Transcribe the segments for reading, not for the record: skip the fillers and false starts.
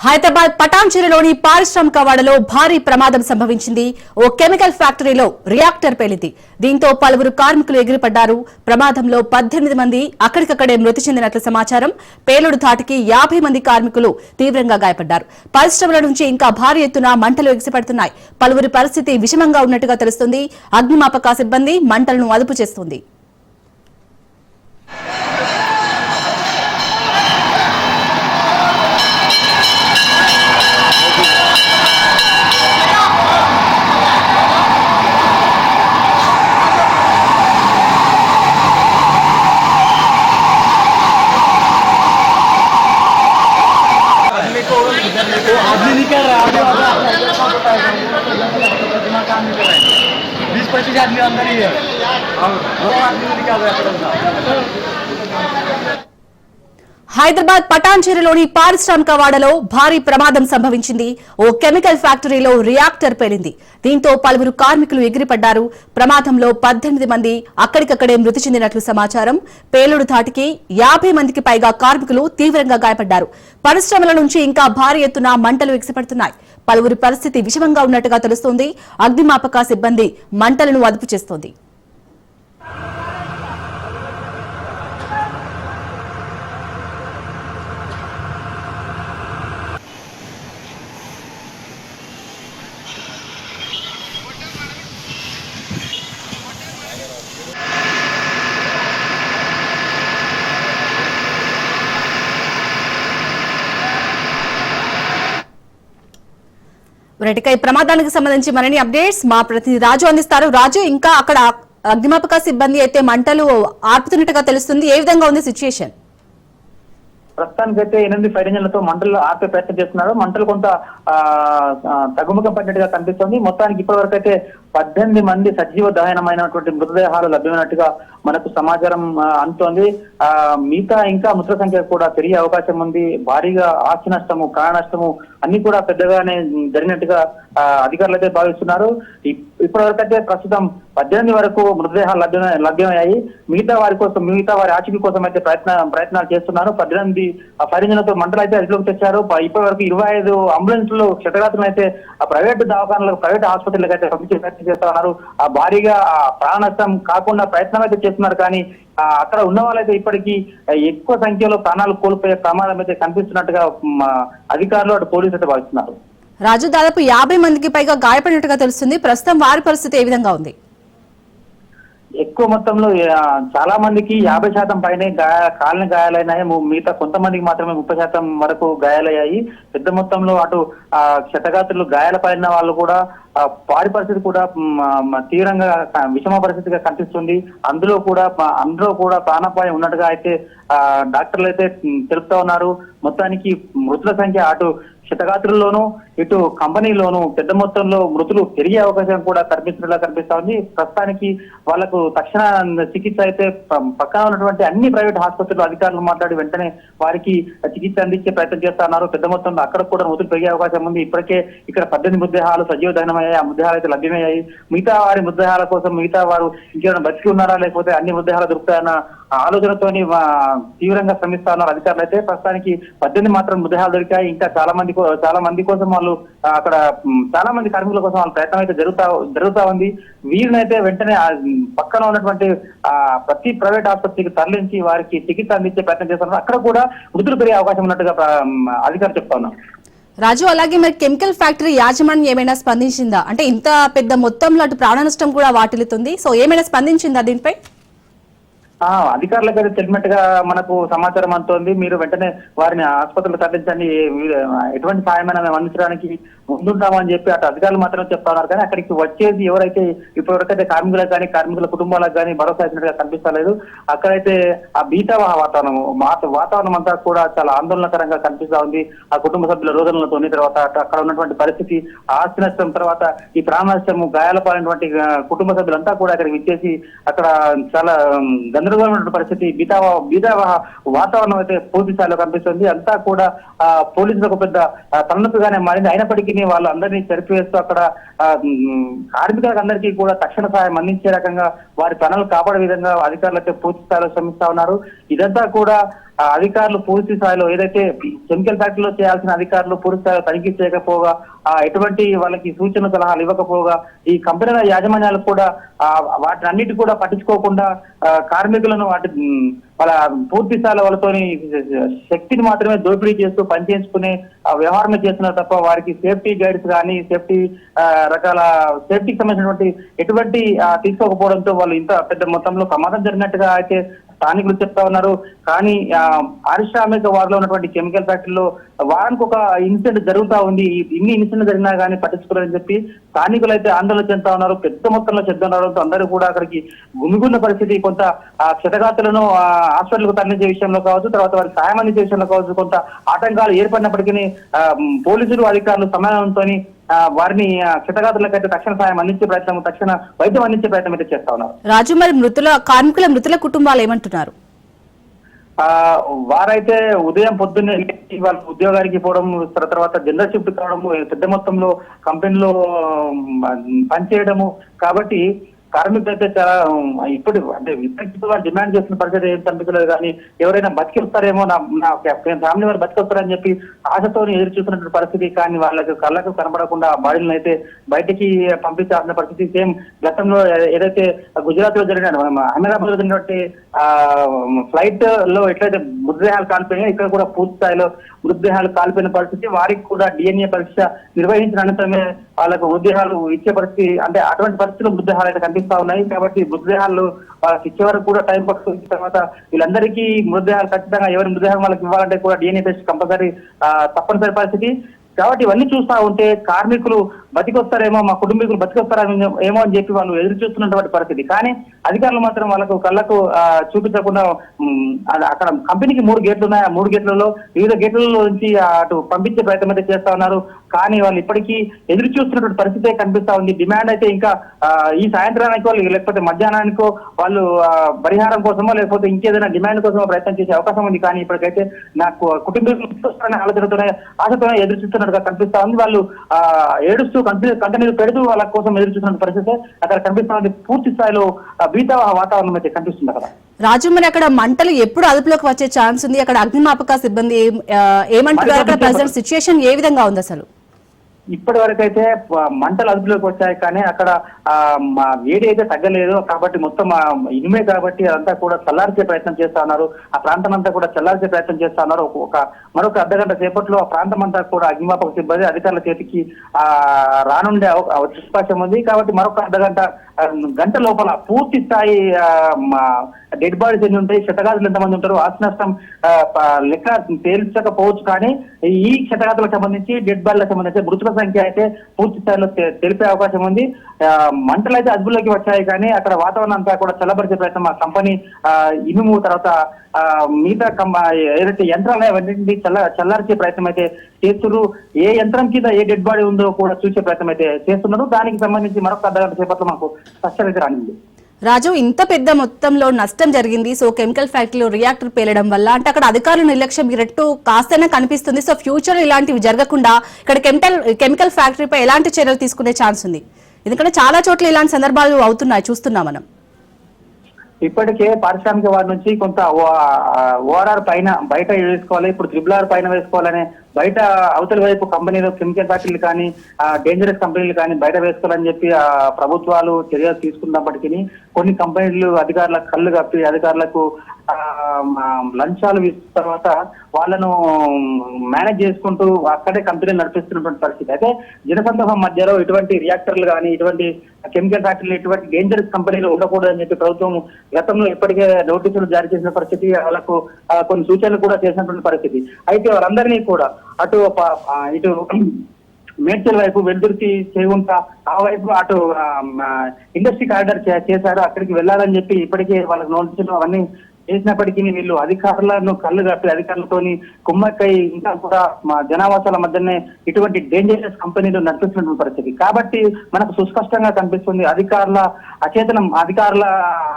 హైదరాబాద్ పటాన్చెరులోని పారిశ్రామిక వాడలో భారీ ప్రమాదం సంభవించింది. ఓ కెమికల్ ఫ్యాక్టరీలో రియాక్టర్ పేలింది. దీంతో పలువురు కార్మికులు ఎగిరిపడ్డారు. ప్రమాదంలో 18 మంది అక్కడికక్కడే మృతి చెందినట్లు సమాచారం. పేలుడు ధాటికి 50 మంది కార్మికులు తీవ్రంగా గాయపడ్డారు. పరిశ్రమల నుంచి ఇంకా భారీ ఎత్తున మంటలు ఎగిసిపడుతున్నాయి. పలువురి పరిస్థితి విషమంగా ఉన్నట్టుగా తెలుస్తుంది. అగ్నిమాపక సిబ్బంది మంటలను అదుపు చేస్తుంది. आदमी नहीं कर रहा काम नहीं कर रहा है 20-25 आदमी अंदर ही है वो आदमी निकाल रहा है। హైదరాబాద్ పటాన్చెరులోని పారిశ్రామిక వాడలో భారీ ప్రమాదం సంభవించింది. ఓ కెమికల్ ఫ్యాక్టరీలో రియాక్టర్ పేలింది. దీంతో పలువురు కార్మికులు ఎగిరిపడ్డారు. ప్రమాదంలో 18 మంది అక్కడికక్కడే మృతి చెందినట్లు సమాచారం. పేలుడు ధాటికి 50 మందికి పైగా కార్మికులు తీవ్రంగా గాయపడ్డారు. పరిశ్రమల నుంచి ఇంకా భారీ ఎత్తున మంటలు ఎగిసిపడుతున్నాయి. పలువురి పరిస్థితి విషమంగా ఉన్నట్టుగా తెలుస్తోంది. అగ్నిమాపక సిబ్బంది మంటలను అదుపు చేస్తోంది. ఈ ప్రమాదానికి సంబంధించి మరిన్ని అప్డేట్స్ మా ప్రతినిధి రాజు అందిస్తారు. రాజు, ఇంకా అక్కడ అగ్నిమాపక సిబ్బంది అయితే మంటలు ఆర్పుతున్నట్టుగా తెలుస్తుంది. ఏ విధంగా ఉంది సిచ్యుయేషన్? ప్రస్తుతానికైతే 8 ఫైర్ ఇంజన్లతో మంటలు ఆపే ప్రయత్నం చేస్తున్నారు. మంటలు కొంత తగ్గుముఖం పడినట్టుగా కనిపిస్తోంది. మొత్తానికి ఇప్పటి వరకు అయితే 18 మంది సజీవ దహనమైనటువంటి మృతదేహాలు లభ్యమైనట్టుగా మనకు సమాచారం అందుతోంది. మిగతా ఇంకా మృతుల సంఖ్య కూడా పెరిగే అవకాశం ఉంది. భారీగా ఆస్తి నష్టము, ప్రాణ నష్టము అన్ని కూడా పెద్దగానే జరిగినట్టుగా అధికారులు అయితే భావిస్తున్నారు. ఇప్పటి వరకు అయితే ప్రస్తుతం 18 వరకు మృతదేహాలు లభ్యమయ్యాయి. మిగతా వారి ఆచూకీ కోసం అయితే ప్రయత్నాలు చేస్తున్నారు. 18 ఫైర్ ఇంజన్లతో మంటలు అయితే అదుపులోకి తెచ్చారు. ఇప్పటి వరకు 25 అంబులెన్స్లు క్షతగాత్రులను అయితే ప్రైవేట్ దవాఖానాలకు, ప్రైవేట్ ఆసుపత్రులకు అయితే పంపించే ప్రయత్నం చేస్తా ఉన్నారు. భారీగా ప్రాణ నష్టం కాకుండా ప్రయత్నం అయితే చేస్తున్నారు. కానీ అక్కడ ఉన్న వాళ్ళైతే ఇప్పటికీ ఎక్కువ సంఖ్యలో ప్రాణాలు కోల్పోయే ప్రమాదం అయితే కనిపిస్తున్నట్టుగా అధికారులు అటు పోలీసులు అయితే భావిస్తున్నారు. రాజు, దాదాపు 50 మందికి పైగా గాయపడినట్టుగా తెలుస్తుంది. ప్రస్తుతం వారి పరిస్థితి ఏ విధంగా ఉంది? ఎక్కువ మొత్తంలో చాలా మందికి 50% పైనే కాలిన గాయాలైనాయి. మిగతా కొంతమందికి మాత్రమే 30% వరకు గాయాలయ్యాయి. పెద్ద మొత్తంలో అటు క్షతగాత్రులు, గాయాల పడిన వాళ్ళు కూడా వారి పరిస్థితి కూడా తీవ్రంగా విషమ పరిస్థితిగా కనిపిస్తుంది. అందులో కూడా ప్రాణాపాయం ఉన్నట్టుగా అయితే డాక్టర్లు అయితే తెలుపుతా ఉన్నారు. మొత్తానికి మృతుల సంఖ్య అటు క్షతగాత్రుల్లోనూ ఇటు కంపెనీలోనూ పెద్ద మొత్తంలో మృతులు పెరిగే అవకాశం కూడా కనిపిస్తా ఉంది. ప్రస్తుతానికి వాళ్లకు తక్షణ చికిత్స అయితే పక్కన ఉన్నటువంటి అన్ని ప్రైవేట్ ఆసుపత్రులు అధికారులు మాట్లాడి వెంటనే వారికి చికిత్స అందించే ప్రయత్నం చేస్తా ఉన్నారు. పెద్ద మొత్తంలో అక్కడ కూడా మృతులు పెరిగే అవకాశం ఉంది. ఇప్పటికే ఇక్కడ 18 మృతదేహాలు సజీవ దహనమయ్యాయి. ఆ మృతదేహాలు అయితే లభ్యమయ్యాయి. మిగతా వారి మృతదేహాల కోసం మిగతా వారు ఇంకేమైనా బతికి ఉన్నారా లేకపోతే అన్ని మృతదేహాలు దొరుకుతాయన్న ఆలోచనతోని తీవ్రంగా శ్రమిస్తా ఉన్నారు అధికారులు అయితే. ప్రస్తుతానికి 18 మాత్రం మృతదేహాలు దొరికాయి. ఇంకా చాలా మంది కోసం వాళ్ళు అక్కడ చాలా మంది కార్మికుల కోసం వాళ్ళ ప్రయత్నం అయితే జరుగుతా ఉంది. వీరినైతే వెంటనే పక్కన ఉన్నటువంటి ప్రతి ప్రైవేట్ ఆసుపత్రికి తరలించి వారికి చికిత్స అందించే ప్రయత్నం చేస్తున్నారు. అక్కడ కూడా మృతులు పెరిగే అవకాశం ఉన్నట్టుగా అధికారులు చెప్తా ఉన్నారు. రాజు, అలాగే మరి కెమికల్ ఫ్యాక్టరీ యాజమాన్యం ఏమైనా స్పందించిందా? అంటే ఇంత పెద్ద మొత్తంలో అటు ప్రాణ నష్టం కూడా వాటిల్లుతుంది. సో ఏమైనా స్పందించిందా దీనిపై? అధికారులకు అయితే తెలిసినట్టుగా మనకు సమాచారం అందుతోంది. మీరు వెంటనే వారిని ఆసుపత్రులు తరలించండి, ఎటువంటి సాయమైనా మేము అందించడానికి ముందుంటామని చెప్పి అటు అధికారులు మాత్రమే చెప్తా ఉన్నారు. కానీ అక్కడికి వచ్చేది ఎవరైతే ఇప్పటివరకైతే కార్మికులకు కానీ కార్మికుల కుటుంబాలకు కానీ భరోసా ఇచ్చినట్టుగా కనిపిస్తలేదు. అక్కడైతే ఆ బీతావాహ వాతావరణం అంతా కూడా చాలా ఆందోళనకరంగా కనిపిస్తా ఉంది. ఆ కుటుంబ సభ్యుల రోదనలతో తర్వాత అక్కడ ఉన్నటువంటి పరిస్థితి, ఆస్తి నష్టం, తర్వాత ఈ ప్రాణ నష్టము, గాయాల పాలైనటువంటి కుటుంబ సభ్యులంతా కూడా అక్కడికి ఇచ్చేసి అక్కడ చాలా గందరగోళమైన పరిస్థితి, బీతావాహ వాతావరణం అయితే పూర్తి స్థాయిలో కనిపిస్తుంది. అంతా కూడా పోలీసులకు పెద్ద తలనొప్పిగానే మారింది. అయినప్పటికీ వాళ్ళు అందరినీ చెరిపివేస్తూ అక్కడ కార్మికులకు అందరికీ కూడా తక్షణ సహాయం అందించే రకంగా వారి పనులు కాపాడే విధంగా అధికారులు అయితే పూర్తి స్థాయిలో శ్రమిస్తా ఉన్నారు. ఇదంతా కూడా అధికారులు పూర్తి స్థాయిలో ఏదైతే కెమికల్ ఫ్యాక్టరీలో చేయాల్సిన అధికారులు పూర్తి స్థాయిలో తనిఖీ చేయకపోగా ఎటువంటి వాళ్ళకి సూచన సలహాలు ఇవ్వకపోగా ఈ కంపెనీల యాజమాన్యాలు కూడా వాటిని అన్నిటి కూడా పట్టించుకోకుండా కార్మికులను వాళ్ళ పూర్తి స్థాయిలో వాళ్ళతోని శక్తిని మాత్రమే దోపిడీ చేస్తూ పనిచేసుకునే వ్యవహారం చేస్తున్నారు తప్ప వారికి సేఫ్టీ గైడ్స్ కానీ సేఫ్టీ రకాల సేఫ్టీకి సంబంధించినటువంటి ఎటువంటి తీసుకోకపోవడంతో వాళ్ళు ఇంత పెద్ద మొత్తంలో ప్రమాదం జరిగినట్టుగా అయితే స్థానికులు చెప్తా ఉన్నారు. కానీ పారిశ్రామిక వారిలో ఉన్నటువంటి కెమికల్ ఫ్యాక్టరీలో వారానికి ఒక ఇన్సిడెంట్ జరుగుతా ఉంది. ఇన్ని ఇన్సిడెంట్ జరిగినా కానీ పట్టించుకోలేదని చెప్పి స్థానికులు అయితే ఆందోళన చెందుతా ఉన్నారు. పెద్ద మొత్తంలో చెందుతా ఉండడంతో అందరూ కూడా అక్కడికి గుమిగున్న పరిస్థితి. కొంత క్షతగాతులను హాస్పిటల్కు తరలించే విషయంలో కావచ్చు, తర్వాత వారికి సాయం అందించే విషయంలో కావచ్చు కొంత ఆటంకాలు ఏర్పడినప్పటికీ పోలీసులు అధికారులు సమాధానంతో వారిని క్షతగాతులకైతే తక్షణ సాయం అందించే ప్రయత్నం, తక్షణ వైద్యం అందించే ప్రయత్నం అయితే చేస్తా ఉన్నారు. రాజు, మరి కార్మికుల కుటుంబాలు ఏమంటున్నారు? వారైతే ఉదయం పొద్దున్నే వాళ్ళ ఉద్యోగానికి పోవడం, తర్వాత జనరల్ షిఫ్ట్ కావడం, పెద్ద మొత్తంలో కంపెనీలో పనిచేయడము కాబట్టి కార్మికులు అయితే చాలా ఇప్పుడు అంటే విపరీతంగా డిమాండ్ చేస్తున్న పరిస్థితి ఏం కనిపించలేదు. కానీ ఎవరైనా బతికిస్తారేమో నా ఫ్యామిలీ వారు బతికొస్తారని చెప్పి ఆశతో ఎదురు చూస్తున్నటువంటి పరిస్థితి. కానీ వాళ్ళకి కళ్ళకు కనబడకుండా బాడీలను అయితే బయటికి పంపించాల్సిన పరిస్థితి. సేమ్ గతంలో ఏదైతే గుజరాత్ లో జరిగిన అహ్మదాబాద్ లో జరిగినటువంటి ఫ్లైట్ లో ఎట్లయితే మృతదేహాలు కాలిపోయినాయో ఇక్కడ కూడా పూర్తి స్థాయిలో మృతదేహాలు కాలిపోయిన పరిస్థితి. వారికి కూడా డిఎన్ఏ పరీక్ష నిర్వహించిన అనంతరమే వాళ్ళకు మృతదేహాలు ఇచ్చే పరిస్థితి. అంటే అటువంటి పరిస్థితుల్లో మృతదేహాలు అయితే కనిపిస్తా ఉన్నాయి. కాబట్టి మృతదేహాలు వాళ్ళకి ఇచ్చే వరకు కూడా టైం పడుతుంది. తర్వాత వీళ్ళందరికీ మృతదేహాలు ఖచ్చితంగా ఎవరి మృతదేహం వాళ్ళకి ఇవ్వాలంటే కూడా డిఎన్ఏ టెస్ట్ కంపల్సరీ తప్పనిసరి పరిస్థితి. కాబట్టి ఇవన్నీ చూస్తా ఉంటే కార్మికులు బతికొస్తారేమో, మా కుటుంబీకులు బతికొస్తారేమో అని చెప్పి వాళ్ళు ఎదురు చూస్తున్నటువంటి పరిస్థితి. కానీ అధికారులు మాత్రం వాళ్ళకు కళ్ళకు చూపించకుండా అక్కడ కంపెనీకి 3 గేట్లు ఉన్నాయి. ఆ 3 గేట్లలో వివిధ గేట్లలో నుంచి అటు పంపించే ప్రయత్నం అయితే చేస్తా ఉన్నారు. కానీ వాళ్ళు ఇప్పటికీ ఎదురు చూస్తున్నటువంటి పరిస్థితి కనిపిస్తా ఉంది. డిమాండ్ అయితే ఇంకా ఈ సాయంత్రానికో లేకపోతే మధ్యాహ్నానికో వాళ్ళు పరిహారం కోసమో లేకపోతే ఇంకేదైనా డిమాండ్ కోసమో ప్రయత్నం చేసే అవకాశం ఉంది. కానీ ఇప్పటికైతే నాకు కుటుంబీకులు ఆలోచనతోనే ఆశతోనే ఎదురు చూస్తున్నట్టుగా కనిపిస్తా ఉంది. వాళ్ళు ఏడుస్తూ కంపెనీలు పెడుతూ వాళ్ళ కోసం ఎదురు చూస్తున్న పరిస్థితి అక్కడ కనిపిస్తా ఉంది. పూర్తి స్థాయిలో బీత వాతావరణం అయితే కనిపిస్తుంది అక్కడ. రాజు, మరి అక్కడ మంటలు ఎప్పుడు అదుపులోకి వచ్చే ఛాన్స్ ఉంది? అక్కడ అగ్నిమాపక సిబ్బంది ఏమంటున్నారు? అక్కడ ప్రజెంట్ సిచ్యుయేషన్ ఏ విధంగా ఉంది అసలు? ఇప్పటి వరకు అయితే మంటలు అదుపులోకి వచ్చాయి. కానీ అక్కడ వేడి అయితే తగ్గలేదు. కాబట్టి మొత్తం ఇనుమే కాబట్టి అదంతా కూడా చల్లార్చే ప్రయత్నం చేస్తా ఉన్నారు. ఆ ప్రాంతం అంతా కూడా చల్లార్చే ప్రయత్నం చేస్తా ఉన్నారు. మరొక అర్ధగంట సేపట్లో ఆ ప్రాంతం అంతా కూడా అగ్నిమాపక సిబ్బంది అధికారుల చేతికి రానుండే అవకాశం ఉంది. కాబట్టి మరొక గంట లోపల పూర్తి స్థాయి డెడ్ బాడీస్ ఎన్ని ఉంటాయి, క్షతగాతులు ఎంతమంది ఉంటారు, ఆస్తి నష్టం లెక్క తేల్చకపోవచ్చు. కానీ ఈ క్షతగాతులకు సంబంధించి డెడ్ బాడీలకు సంబంధించి మృతుల సంఖ్య అయితే పూర్తి స్థాయిలో తెలిపే అవకాశం ఉంది. మంటలు అయితే అదుపులోకి వచ్చాయి. కానీ అక్కడ వాతావరణం అంతా కూడా చల్లబరిచే ప్రయత్నం ఆ కంపెనీ ఇనుము తర్వాత మిగతా ఏదైతే యంత్రాలు అవన్నీ చల్లార్చే ప్రయత్నం అయితే చేస్తున్నారు. ఏ యంత్రం కింద ఏ డెడ్ బాడీ ఉందో కూడా చూసే ప్రయత్నం అయితే చేస్తున్నారు. దానికి సంబంధించి మరొక అర్ధగంట సేపట్లో మాకు స్పష్టత అయితే రానింది. రాజు, ఇంత పెద్ద మొత్తంలో నష్టం జరిగింది. సో కెమికల్ ఫ్యాక్టరీలో రియాక్టర్ పేలడం వల్ల అంటే అక్కడ అధికారుల నిర్లక్ష్యం రెట్టు కాస్తైనా కనిపిస్తుంది. సో ఫ్యూచర్ ఇలాంటివి జరగకుండా ఇక్కడ కెమికల్ ఫ్యాక్టరీపై ఎలాంటి చర్యలు తీసుకునే ఛాన్స్ ఉంది? ఎందుకంటే చాలా చోట్ల ఇలాంటి సందర్భాలు అవుతున్నాయి, చూస్తున్నాం మనం. ఇప్పటికే పారిశ్రామిక వారి నుంచి కొంత ఓఆర్ఆర్ పైన బయట వేసుకోవాలి, ఇప్పుడు RRR పైన వేసుకోవాలనే బయట అవతల వైపు కంపెనీలు కెమికల్ ఫ్యాక్టరీలు కానీ డేంజరస్ కంపెనీలు కానీ బయట వేసుకోవాలని చెప్పి ప్రభుత్వాలు చర్యలు తీసుకున్నప్పటికీ కొన్ని కంపెనీలు అధికారుల కళ్ళు కప్పి అధికారులకు లంచాలు ఇస్తున్న తర్వాత వాళ్ళను మేనేజ్ చేసుకుంటూ అక్కడే కంపెనీలు నడిపిస్తున్నటువంటి పరిస్థితి. అయితే జనసందోహం మధ్యలో ఇటువంటి రియాక్టర్లు కానీ ఇటువంటి కెమికల్ ఫ్యాక్టరీలు ఇటువంటి డేంజరస్ కంపెనీలు ఉండకూడదని చెప్పి ప్రభుత్వం గతంలో ఇప్పటికే నోటీసులు జారీ చేసిన పరిస్థితి, వాళ్ళకు కొన్ని సూచనలు కూడా చేసినటువంటి పరిస్థితి. అయితే వారందరినీ కూడా ఇటు మేడ్చల్ వైపు వెల్దుర్తి చేగుంట ఆ వైపు అటు ఇండస్ట్రీ కారిడార్ చేశారు. అక్కడికి వెళ్ళాలని చెప్పి ఇప్పటికే వాళ్ళకి నోటీసులు అవన్నీ చేసినప్పటికీ వీళ్ళు అధికారులను కళ్ళు కప్పి అధికారులతోని కుమ్మక్కై ఇంకా కూడా మా జనావాసాల మధ్యనే ఇటువంటి డేంజరస్ కంపెనీలు నడిపిస్తున్న పరిస్థితి. కాబట్టి మనకు సుస్పష్టంగా కనిపిస్తుంది అధికారుల అచేతనం, అధికారుల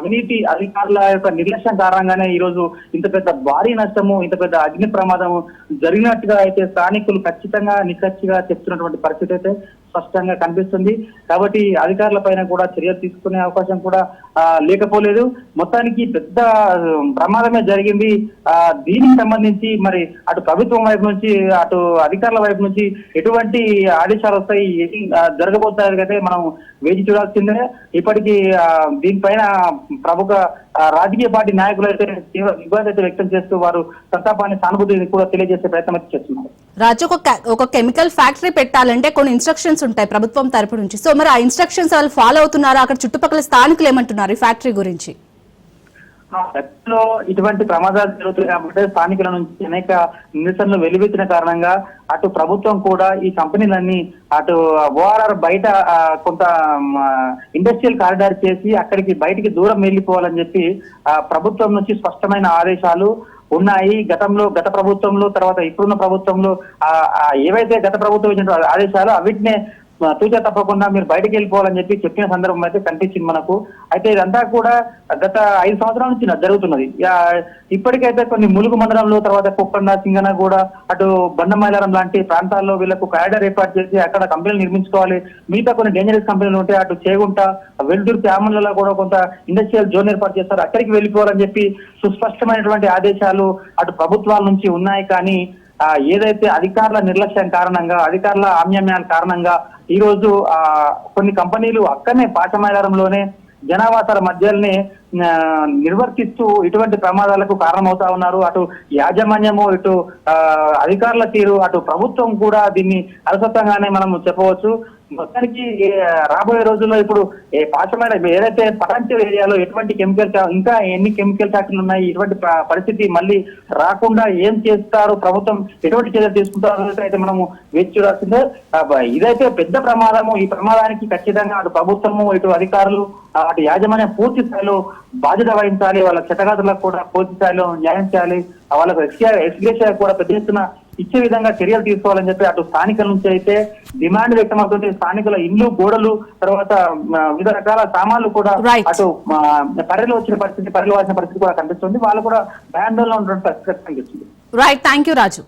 అవినీతి, అధికారుల యొక్క నిర్లక్ష్యం కారణంగానే ఈ రోజు ఇంత పెద్ద భారీ నష్టము, ఇంత పెద్ద అగ్ని ప్రమాదము జరిగినట్టుగా అయితే స్థానికులు ఖచ్చితంగా నిక్కచ్చిగా చెప్తున్నటువంటి పరిస్థితి అయితే స్పష్టంగా కనిపిస్తుంది. కాబట్టి అధికారుల పైన కూడా చర్యలు తీసుకునే అవకాశం కూడా లేకపోలేదు. మొత్తానికి పెద్ద ప్రమాదమే జరిగింది. దీనికి సంబంధించి మరి అటు ప్రభుత్వం వైపు నుంచి అటు అధికారుల వైపు నుంచి ఎటువంటి ఆదేశాలు వస్తాయి, జరగబోతాయి మనం వేచి చూడాల్సిందే. ఇప్పటికీ దీనిపైన ప్రముఖ రాజకీయ పార్టీ నాయకులు అయితే తీవ్ర ఇబ్బంది అయితే వ్యక్తం చేస్తూ వారు సంతాపాన్ని సానుభూతిని కూడా తెలియజేసే ప్రయత్నం అయితే చేస్తున్నారు. రాజు, ఒక కెమికల్ ఫ్యాక్టరీ పెట్టాలంటే కొన్ని ఇన్స్ట్రక్షన్స్ ఉంటాయి ప్రభుత్వం తరపు నుంచి. సో మరి ఆ ఇన్స్ట్రక్షన్స్ వాళ్ళు ఫాలో అవుతున్నారా? అక్కడ చుట్టుపక్కల స్థానికులు ఏమంటున్నారు ఈ ఫ్యాక్టరీ గురించి? గతంలో ఇటువంటి ప్రమాదాలు జరుగుతాయి కాబట్టి స్థానికుల నుంచి అనేక నిరసనలు వెలువెత్తిన కారణంగా అటు ప్రభుత్వం కూడా ఈ కంపెనీలన్నీ అటు ఓఆర్ఆర్ బయట కొంత ఇండస్ట్రియల్ కారిడార్ చేసి అక్కడికి బయటికి దూరం వెళ్ళిపోవాలని చెప్పి ప్రభుత్వం నుంచి స్పష్టమైన ఆదేశాలు ఉన్నాయి. గత ప్రభుత్వంలో తర్వాత ఇప్పుడున్న ప్రభుత్వంలో ఏవైతే గత ప్రభుత్వం ఇచ్చిన ఆదేశాలు అవిటినే తూచా తప్పకుండా మీరు బయటకు వెళ్ళిపోవాలని చెప్పి చెప్పిన సందర్భం అయితే కనిపించింది మనకు. అయితే ఇదంతా కూడా గత 5 సంవత్సరాల నుంచి జరుగుతున్నది. ఇప్పటికైతే కొన్ని ములుగు మండలంలో తర్వాత కుక్కండ, సింగన కూడా అటు బండమైలారం లాంటి ప్రాంతాల్లో వీళ్ళకు కారిడార్ ఏర్పాటు చేసి అక్కడ కంపెనీలు నిర్మించుకోవాలి. మిగతా కొన్ని డేంజరస్ కంపెనీలు ఉంటే అటు చేగుంట, వెల్దుర్తి, ప్యామలలో కూడా కొంత ఇండస్ట్రియల్ జోన్ ఏర్పాటు చేస్తారు, అక్కడికి వెళ్ళిపోవాలని చెప్పి సుస్పష్టమైనటువంటి ఆదేశాలు అటు ప్రభుత్వాల నుంచి ఉన్నాయి. కానీ ఏదైతే అధికారుల నిర్లక్ష్యం కారణంగా, అధికారుల ఆమ్యామ్యాల కారణంగా ఈ రోజు కొన్ని కంపెనీలు అక్కడనే పాచమైలారంలోనే జనావాసాల మధ్యలోనే నిర్వర్తిస్తూ ఇటువంటి ప్రమాదాలకు కారణమవుతా ఉన్నారు. అటు యాజమాన్యము, ఇటు అధికారుల తీరు, అటు ప్రభుత్వం కూడా దీన్ని అలసత్వంగానే మనం చెప్పవచ్చు. మొత్తానికి రాబోయే రోజుల్లో ఇప్పుడు పాచమైన ఏదైతే పటాన్చెరు ఏరియాలో ఎటువంటి కెమికల్, ఇంకా ఎన్ని కెమికల్ ఫ్యాక్టరీలు ఉన్నాయి, ఇటువంటి పరిస్థితి మళ్ళీ రాకుండా ఏం చేస్తారు, ప్రభుత్వం ఎటువంటి చర్యలు తీసుకుంటారో అయితే మనము వేచి చూడాల్సిందే. ఇదైతే పెద్ద ప్రమాదము. ఈ ప్రమాదానికి ఖచ్చితంగా అటు ప్రభుత్వము, ఇటు అధికారులు, అటు యాజమాన్యం పూర్తి స్థాయిలో బాధ్యత వహించాలి. వాళ్ళ క్షతగాతులకు కూడా పూర్తి స్థాయిలో న్యాయం చేయాలి. వాళ్ళకు ఎక్స్గ్రేషియా కూడా పెద్ద ఎత్తున ఇచ్చే విధంగా చర్యలు తీసుకోవాలని చెప్పి అటు స్థానికుల నుంచి అయితే డిమాండ్ వ్యక్తమవుతుంది. స్థానికుల ఇండ్లు, గోడలు, తర్వాత వివిధ రకాల సామాన్లు కూడా అటు పరిలో వచ్చిన పరిస్థితి, పరిలో వచ్చిన పరిస్థితి కూడా కనిపిస్తుంది. వాళ్ళు కూడా భయాందోళనలో ఉన్నటువంటి పరిస్థితి కనిపిస్తుంది. Right, thank you Raju.